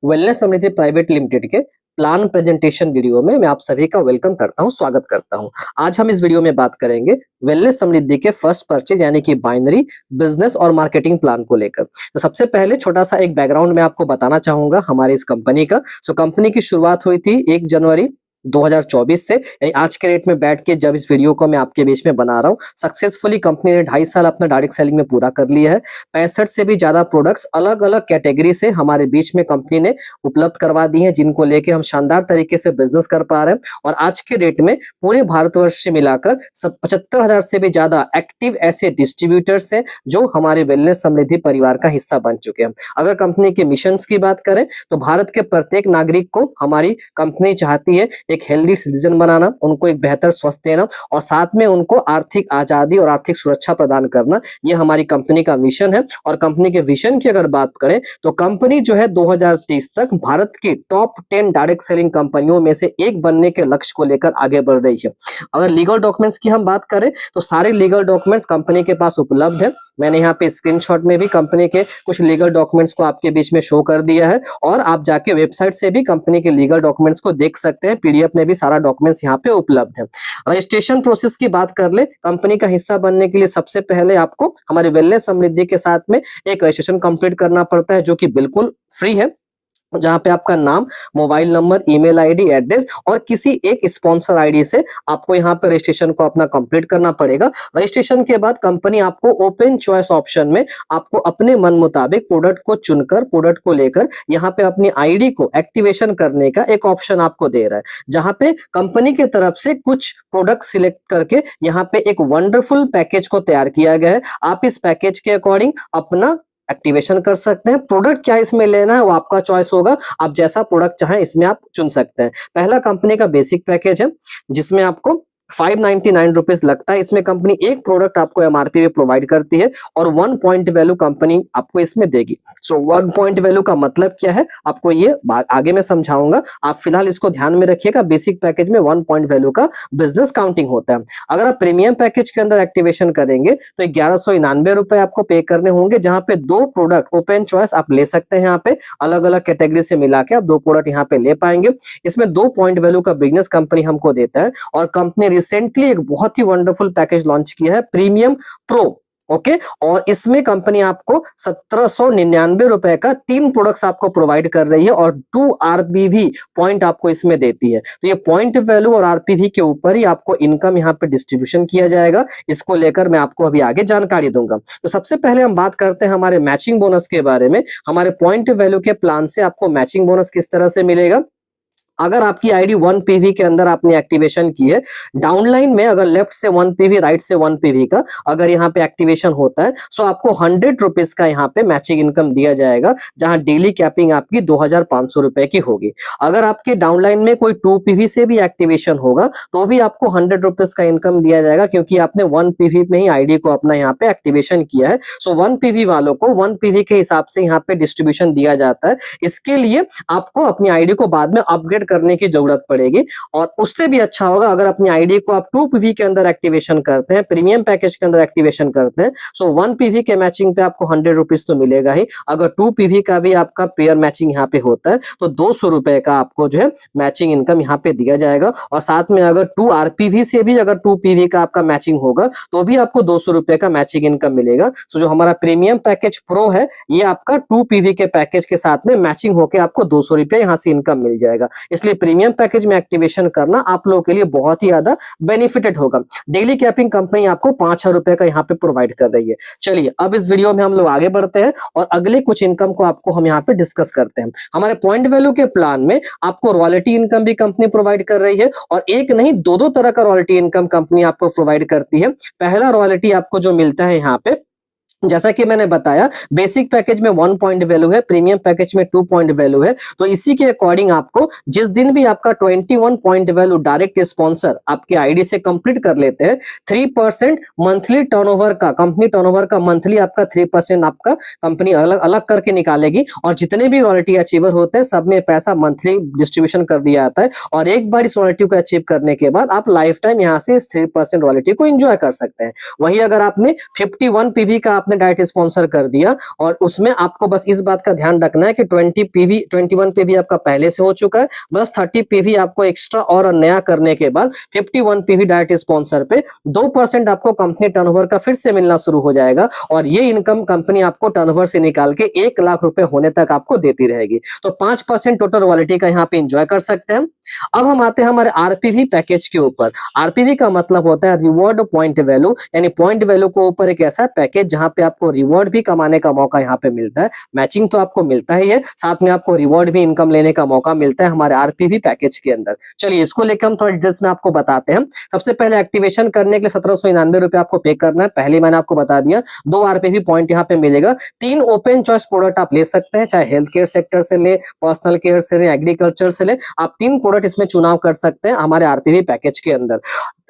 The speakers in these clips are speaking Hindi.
वेलनेस समृद्धि प्राइवेट लिमिटेड के प्लान प्रेजेंटेशन वीडियो में मैं आप सभी का वेलकम करता हूं, स्वागत करता हूं। आज हम इस वीडियो में बात करेंगे वेलनेस समृद्धि के फर्स्ट परचेज यानी कि बाइनरी बिजनेस और मार्केटिंग प्लान को लेकर। तो सबसे पहले छोटा सा एक बैकग्राउंड मैं आपको बताना चाहूंगा हमारी इस कंपनी का। कंपनी की शुरुआत हुई थी 1 जनवरी 2024 से, यानी आज के रेट में बैठ के जब इस वीडियो को मैं आपके बीच में बना रहा हूँ, सक्सेसफुली कंपनी ने 2.5 साल अपना डायरेक्ट सेलिंग में पूरा कर लिया है। 65 से भी ज्यादा प्रोडक्ट्स अलग अलग कैटेगरी से हमारे बीच में कंपनी ने उपलब्ध करवा दी हैं, जिनको लेके हम शानदार तरीके से बिजनेस कर पा रहे हैं। और आज के डेट में पूरे भारतवर्ष से मिलाकर 75,000 से भी ज्यादा एक्टिव ऐसे डिस्ट्रीब्यूटर्स हैं जो हमारे वेलनेस समृद्धि परिवार का हिस्सा बन चुके हैं। अगर कंपनी के मिशन की बात करें तो भारत के प्रत्येक नागरिक को हमारी कंपनी चाहती है एक हेल्दी सिटीजन बनाना, उनको एक बेहतर स्वास्थ्य देना और साथ में उनको आर्थिक आजादी और आर्थिक सुरक्षा प्रदान करना, ये हमारी कंपनी का मिशन है। और कंपनी के विजन की अगर बात करें तो कंपनी जो है 2030 तक भारत की टॉप 10 डायरेक्ट सेलिंग कंपनियों में से एक बनने के लक्ष्य को लेकर आगे बढ़ रही है। अगर लीगल डॉक्यूमेंट्स की हम बात करें तो सारे लीगल डॉक्यूमेंट्स कंपनी के पास उपलब्ध है। मैंने यहाँ पे स्क्रीनशॉट में भी कंपनी के कुछ लीगल डॉक्यूमेंट्स को आपके बीच में शो कर दिया है और आप जाके वेबसाइट से भी कंपनी के लीगल डॉक्यूमेंट्स को देख सकते हैं। पीडीएफ में भी सारा डॉक्यूमेंट्स यहाँ पे उपलब्ध है। रजिस्ट्रेशन प्रोसेस की बात कर ले, कंपनी का हिस्सा बनने के लिए सबसे पहले आपको हमारे वेलनेस समृद्धि के साथ में एक रजिस्ट्रेशन कंप्लीट करना पड़ता है, जो कि बिल्कुल फ्री है, जहां पे आपका नाम, mobile number, email ID, address और किसी एक स्पॉन्सर आईडी से आपको यहाँ पे रजिस्ट्रेशन को अपना कंप्लीट करना पड़ेगा। रजिस्ट्रेशन के बाद कंपनी आपको ओपन चॉइस ऑप्शन में आपको अपने मन मुताबिक प्रोडक्ट को चुनकर, प्रोडक्ट को लेकर यहाँ पे अपनी आईडी को एक्टिवेशन करने का एक ऑप्शन आपको दे रहा है, जहां पे कंपनी की तरफ से कुछ प्रोडक्ट सिलेक्ट करके यहाँ पे एक वंडरफुल पैकेज को तैयार किया गया है। आप इस पैकेज के अकॉर्डिंग अपना एक्टिवेशन कर सकते हैं। प्रोडक्ट क्या इसमें लेना है वो आपका चॉइस होगा, आप जैसा प्रोडक्ट चाहें इसमें आप चुन सकते हैं। पहला कंपनी का बेसिक पैकेज है जिसमें आपको 599 रुपीज लगता है। इसमें कंपनी एक प्रोडक्ट आपको एमआरपी पे प्रोवाइड करती है और 1 पॉइंट वैल्यू कंपनी आपको इसमें देगी। 1 पॉइंट वैल्यू का मतलब क्या है आपको ये आगे मैं समझाऊंगा, आप फिलहाल इसको ध्यान में रखिएगा। बेसिक पैकेज में 1 पॉइंट वैल्यू का बिजनेस काउंटिंग होता है। अगर आप प्रीमियम पैकेज के अंदर एक्टिवेशन करेंगे तो 1199 रुपए आपको पे करने होंगे, जहां पे 2 प्रोडक्ट ओपन चॉइस आप ले सकते हैं। यहाँ पे अलग अलग कैटेगरी से मिला के आप 2 प्रोडक्ट यहाँ पे ले पाएंगे। इसमें 2 पॉइंट वैल्यू का बिजनेस कंपनी हमको देता है और कंपनी रिसेंटली एक बहुत ही वंडरफुल पैकेज लॉन्च किया है, प्रीमियम प्रो। ओके, और इसमें कंपनी आपको 1799 रुपए का 3 प्रोडक्ट्स आपको प्रोवाइड कर रही है और 2 आरपीवी पॉइंट आपको इसमें देती है। तो ये पॉइंट वैल्यू और आरपीवी के ऊपर ही आपको इनकम यहाँ पे डिस्ट्रीब्यूशन किया जाएगा। इसको लेकर मैं आपको अभी आगे जानकारी दूंगा। तो सबसे पहले हम बात करते हैं हमारे मैचिंग बोनस के बारे में। हमारे पॉइंट वैल्यू के प्लान से आपको मैचिंग बोनस किस तरह से मिलेगा। अगर आपकी आईडी 1 पीवी के अंदर आपने एक्टिवेशन की है, डाउनलाइन में अगर लेफ्ट से 1 पीवी, राइट से 1 पीवी का अगर यहाँ पे एक्टिवेशन होता है तो आपको 100 रुपीज का यहाँ पे मैचिंग इनकम दिया जाएगा, जहां डेली कैपिंग आपकी 2500 रुपए की होगी। अगर आपके डाउनलाइन में कोई 2 पीवी से भी एक्टिवेशन होगा तो भी आपको 100 रुपीज का इनकम दिया जाएगा, क्योंकि आपने 1 पीवी में ही आईडी को अपना यहाँ पे एक्टिवेशन किया है। 1 पीवी वालों को 1 पीवी के हिसाब से यहाँ पे डिस्ट्रीब्यूशन दिया जाता है। इसके लिए आपको अपनी आईडी को बाद में अपग्रेड करने की जरूरत पड़ेगी और उससे भी अच्छा होगा अगर अपनी आईडी को आप 2 पीवी के अंदर एक्टिवेशन करते हैं, प्रीमियम पैकेज के अंदर एक्टिवेशन करते हैं। 1 पीवी के मैचिंग पे आपको 100 रुपीज तो मिलेगा ही। अगर 2 पीवी का भी आपका पेयर मैचिंग यहाँ पे होता है तो 200 रुपए का आपको जो है मैचिंग इनकम यहाँ पे दिया जाएगा। और साथ में अगर 2 आरपीवी से भी अगर 2 पीवी का आपका मैचिंग होगा तो भी आपको 200 रुपए का मैचिंग इनकम मिलेगा। जो हमारा प्रीमियम पैकेज प्रो है ये आपका 2 पीवी के पैकेज के साथ में मैचिंग होकर आपको 200 रुपए यहाँ से इनकम मिल जाएगा। इसलिए प्रीमियम पैकेज में एक्टिवेशन करना आप लोगों के लिए बहुत ही ज्यादा बेनिफिटेड होगा। डेली कैपिंग कंपनी आपको 5000 रुपए का यहाँ पे प्रोवाइड कर रही है। चलिए अब इस वीडियो में हम लोग आगे बढ़ते हैं और अगले कुछ इनकम को आपको हम यहाँ पे डिस्कस करते हैं। हमारे पॉइंट वैल्यू के प्लान में आपको रॉयल्टी इनकम भी कंपनी प्रोवाइड कर रही है और एक नहीं 2 तरह का रॉयल्टी इनकम कंपनी आपको प्रोवाइड करती है। पहला रॉयल्टी आपको जो मिलता है यहाँ पे, जैसा कि मैंने बताया, बेसिक पैकेज में 1 पॉइंट वैल्यू है, प्रीमियम पैकेज में 2 पॉइंट वैल्यू है। तो इसी के अकॉर्डिंग आपको जिस दिन भी आपका 21 पॉइंट वैल्यू डायरेक्ट स्पॉन्सर आपके आईडी से कंप्लीट कर लेते हैं, 3% मंथली टर्नओवर का, कंपनी टर्नओवर का मंथली आपका 3% आपका कंपनी अलग अलग करके निकालेगी और जितने भी रॉयल्टी अचीवर होते हैं सब में पैसा मंथली डिस्ट्रीब्यूशन कर दिया जाता है। और एक बार इस रॉयल्टी को अचीव करने के बाद आप लाइफ टाइम यहाँ से इस 3% रॉयल्टी को एंजॉय कर सकते हैं। वही अगर आपने 51 पीवी का आपने डायरेक्ट स्पॉन्सर कर दिया और उसमें आपको बस इस बात का ध्यान रखना है कि 20 पीवी 21 पीवी आपका पहले से हो चुका है, बस 30 पीवी आपको एक्स्ट्रा और नया करने के बाद 51 पीवी डायरेक्ट स्पॉन्सर पे 2% आपको कंपनी टर्नओवर का फिर से मिलना शुरू हो जाएगा और ये इनकम कंपनी आपको टर्नओवर से निकाल के 1 लाख रुपए होने तक आपको देती रहेगी। तो 5% टोटल रॉयल्टी का यहाँ पे एंजॉय कर सकते हैं। अब हम आते हैं हमारे आरपीवी पैकेज के ऊपर। आरपीवी का मतलब होता है रिवॉर्ड पॉइंट वैल्यू, यानी पॉइंट वैल्यू के ऊपर एक ऐसा पैकेज जहां पे आपको रिवॉर्ड भी कमाने का मौका यहाँ पे मिलता है। मैचिंग तो आपको मिलता ही है, साथ में आपको रिवॉर्ड भी इनकम लेने का मौका मिलता है हमारे आरपीवी पैकेज के अंदर। चलिए इसको लेकर हम थोड़ा डिटेल्स में आपको बताते हैं। सबसे पहले एक्टिवेशन करने के लिए 1799 रुपए आपको पे करना है। पहले मैंने आपको बता दिया 2 आरपीवी पॉइंट यहाँ पे मिलेगा। 3 ओपन चॉइस प्रोडक्ट आप ले सकते हैं, चाहे हेल्थ केयर सेक्टर से ले, पर्सनल केयर से ले, एग्रीकल्चर से ले, आप 3 प्रोडक्ट इसमें चुनाव कर सकते हैं हमारे आरपीवी पैकेज के अंदर।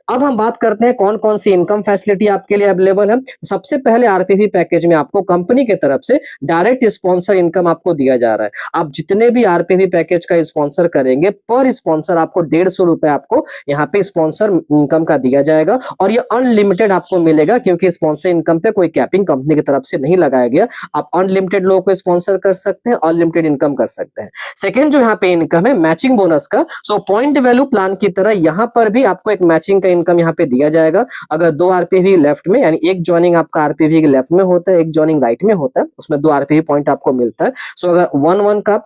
अब हम बात करते हैं कौन कौन सी इनकम फैसिलिटी आपके लिए अवेलेबल है। सबसे पहले आरपीवी पैकेज में आपको कंपनी के तरफ से डायरेक्ट स्पॉन्सर इनकम आपको दिया जा रहा है। आप जितने भी आरपीवी पैकेज का स्पॉन्सर करेंगे पर स्पॉन्सर आपको 150 रुपए आपको यहाँ पे स्पॉन्सर इनकम का दिया जाएगा और ये अनलिमिटेड आपको मिलेगा क्योंकि स्पॉन्सर इनकम पे कोई कैपिंग कंपनी की तरफ से नहीं लगाया गया। आप अनलिमिटेड लोगों को स्पॉन्सर कर सकते हैं, अनलिमिटेड इनकम कर सकते हैं। सेकेंड जो यहाँ पे इनकम है मैचिंग बोनस का। सो पॉइंट वैल्यू प्लान की तरह यहाँ पर भी आपको एक मैचिंग का इनकम यहाँ पे दिया जाएगा। अगर 2 आरपीवी लेफ्ट में, यानी एक जॉइनिंग आपका आरपीवी के लेफ्ट में होता है, एक जॉइनिंग राइट में होता है, उसमें 2 आरपीवी पॉइंट आपको मिलता है। सो अगर 1-1 का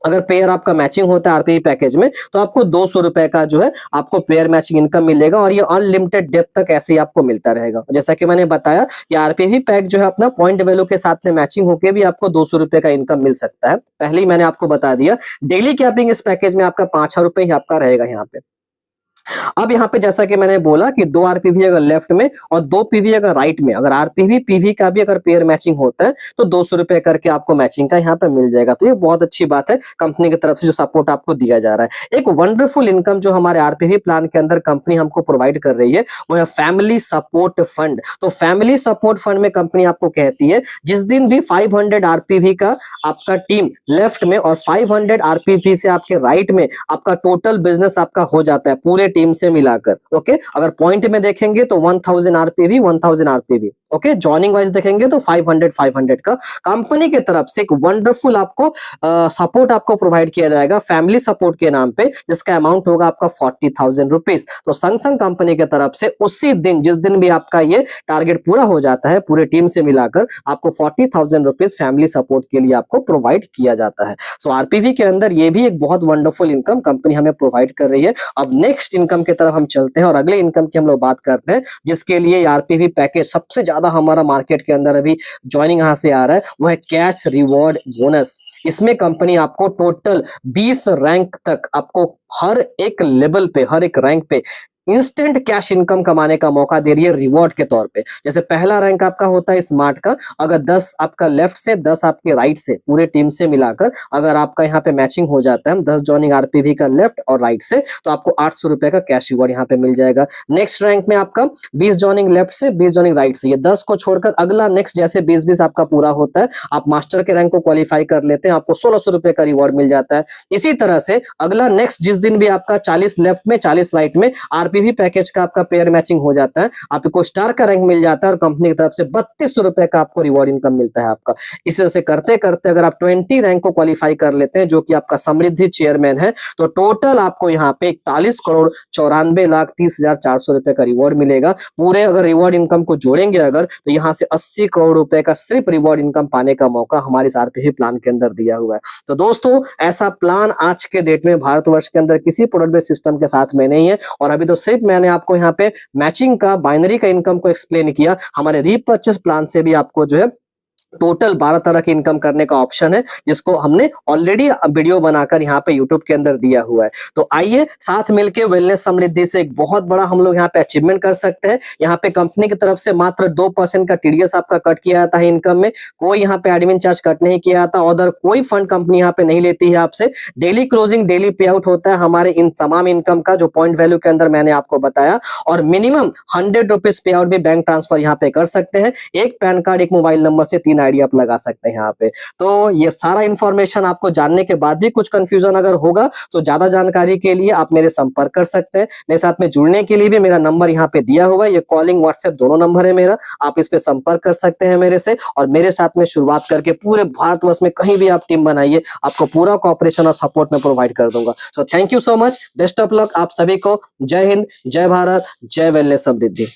अगर पेयर आपका मैचिंग होता है आरपीवी पैकेज में तो आपको 200 रुपए का जो है आपको पेयर मैचिंग इनकम मिलेगा और ये अनलिमिटेड डेप्थ तक ऐसे ही आपको मिलता रहेगा। जैसा कि मैंने बताया कि आरपीवी पैक जो है अपना पॉइंट वैल्यू के साथ में मैचिंग होके भी आपको 200 रुपए का इनकम मिल सकता है। पहले ही मैंने आपको बता दिया डेली कैपिंग इस पैकेज में आपका 5 रुपए ही आपका रहेगा यहाँ पे। अब यहाँ पे जैसा कि मैंने बोला कि 2 आरपीवी अगर लेफ्ट में और 2 पीवी अगर राइट में, अगर आरपीवी पीवी का भी अगर पेयर मैचिंग होता है तो 200 रुपए करके आपको मैचिंग का यहाँ पे मिल जाएगा। तो ये बहुत अच्छी बात है कंपनी की तरफ से जो सपोर्ट आपको दिया जा रहा है। एक वंडरफुल इनकम जो हमारे आरपीवी प्लान के अंदर कंपनी हमको प्रोवाइड कर रही है वो है फैमिली सपोर्ट फंड। तो फैमिली सपोर्ट फंड में कंपनी आपको कहती है जिस दिन भी 500 आरपीवी का आपका टीम लेफ्ट में और 500 आरपीवी से आपके राइट में आपका टोटल बिजनेस आपका हो जाता है पूरे टीम से मिलाकर। ओके, अगर पॉइंट में देखेंगे तो 1000 आरपीवी 1000 आरपीवी। ओके, जॉइनिंग वाइज देखेंगे तो 500 का कंपनी की तरफ से एक वंडरफुल आपको सपोर्ट आपको प्रोवाइड किया जाएगा फैमिली सपोर्ट के नाम पे, जिसका अमाउंट होगा आपका 40,000 रुपीज। तो संग संग कंपनी की तरफ से उसी दिन जिस दिन भी आपका ये टारगेट पूरा हो जाता है पूरे टीम से मिलाकर आपको 40,000 रुपीज फैमिली सपोर्ट के लिए आपको प्रोवाइड किया जाता है। सो आरपीवी के अंदर ये भी एक बहुत वंडरफुल इनकम कंपनी हमें प्रोवाइड कर रही है। अब नेक्स्ट इनकम की तरफ हम चलते हैं और अगले इनकम की हम लोग बात करते हैं जिसके लिए आरपीवी पैकेज सबसे ज्यादा हमारा मार्केट के अंदर अभी ज्वाइनिंग यहां से आ रहा है, वो है कैश रिवॉर्ड बोनस। इसमें कंपनी आपको टोटल 20 रैंक तक आपको हर एक लेवल पे, हर एक रैंक पे इंस्टेंट कैश इनकम कमाने का मौका दे रही है रिवॉर्ड के तौर पे। जैसे पहला रैंक आपका होता है स्मार्ट का, अगर 10 आपका लेफ्ट से 10 आपके राइट से पूरे टीम से मिलाकर अगर आपका यहाँ पे मैचिंग हो जाता है 10 जॉइनिंग आरपीवी का लेफ्ट और राइट से तो आपको 800 रुपए का कैश रिवॉर्ड यहाँ पे मिल जाएगा। नेक्स्ट रैंक में आपका 20 जॉइनिंग लेफ्ट से 20 जॉइनिंग राइट से, ये 10 को छोड़कर अगला नेक्स्ट जैसे 20-20 आपका पूरा होता है, आप मास्टर के रैंक को क्वालिफाई कर लेते हैं, आपको 1600 रुपए का रिवॉर्ड मिल जाता है। इसी तरह से अगला नेक्स्ट जिस दिन भी आपका 40 लेफ्ट में 40 राइट में आरपीवी पैकेज का आपका पेयर मैचिंग हो जाता है, आपको स्टार का रैंक मिल जाता है और कंपनी की तरफ से 3200 रुपए का आपको रिवॉर्ड इनकम मिलता है आपका। इस तरह से करते करते अगर आप 20 रैंक को क्वालिफाई कर लेते हैं जो कि आपका समृद्धि चेयरमैन है, तो टोटल आपको यहाँ पे 41,94,30,400 रुपए का रिवॉर्ड मिलेगा। पूरे अगर रिवॉर्ड इनकम को जोड़ेंगे अगर तो यहाँ से 80 करोड़ रुपए का सिर्फ रिवॉर्ड इनकम पाने का मौका हमारे इस आरपीवी प्लान के अंदर दिया हुआ है। तो दोस्तों ऐसा प्लान आज के डेट में भारतवर्ष के अंदर किसी प्रोडक्ट बेस्ड सिस्टम के साथ में नहीं है। और अभी तो सिर्फ मैंने आपको यहाँ पे मैचिंग का बाइनरी का इनकम को एक्सप्लेन किया, हमारे रीपर्चेस प्लान से भी आपको जो है टोटल 12 तरह की इनकम करने का ऑप्शन है जिसको हमने ऑलरेडी वीडियो बनाकर यहाँ पे यूट्यूब के अंदर दिया हुआ है। तो आइए साथ मिलके वेलनेस समृद्धि से एक बहुत बड़ा हम लोग यहाँ पे अचीवमेंट कर सकते हैं। यहाँ पे कंपनी की तरफ से मात्र 2% का टीडीएस आपका कट किया जाता है इनकम में, कोई यहाँ पे एडमिन चार्ज कट नहीं किया जाता, अदर कोई फंड कंपनी यहाँ पे नहीं लेती है आपसे। डेली क्लोजिंग डेली पे आउट होता है हमारे इन तमाम इनकम का जो पॉइंट वैल्यू के अंदर मैंने आपको बताया, और मिनिमम 100 रुपीज पे आउट भी बैंक ट्रांसफर यहाँ पे कर सकते हैं। एक पैन कार्ड एक मोबाइल नंबर से 3 इन आईडी आप लगा सकते हैं यहाँ पे। तो ये सारा इंफॉर्मेशन आपको जानने के बाद भी कुछ कंफ्यूजन अगर होगा तो ज्यादा जानकारी के लिए आप मेरे संपर्क कर सकते हैं। मेरे साथ में जुड़ने के लिए भी मेरा नंबर यहाँ पे दिया हुआ है, ये कॉलिंग व्हाट्सएप दोनों नंबर है मेरा, आप इस पे संपर्क कर सकते हैं मेरे से और मेरे साथ में शुरुआत करके पूरे भारतवर्ष में कहीं भी आप टीम बनाइए, आपको पूरा कोऑपरेशन और सपोर्ट में प्रोवाइड कर दूंगा। So thank you so much, best of luck आप सभी को। जय हिंद, जय भारत, जय वेलनेस समृद्धि।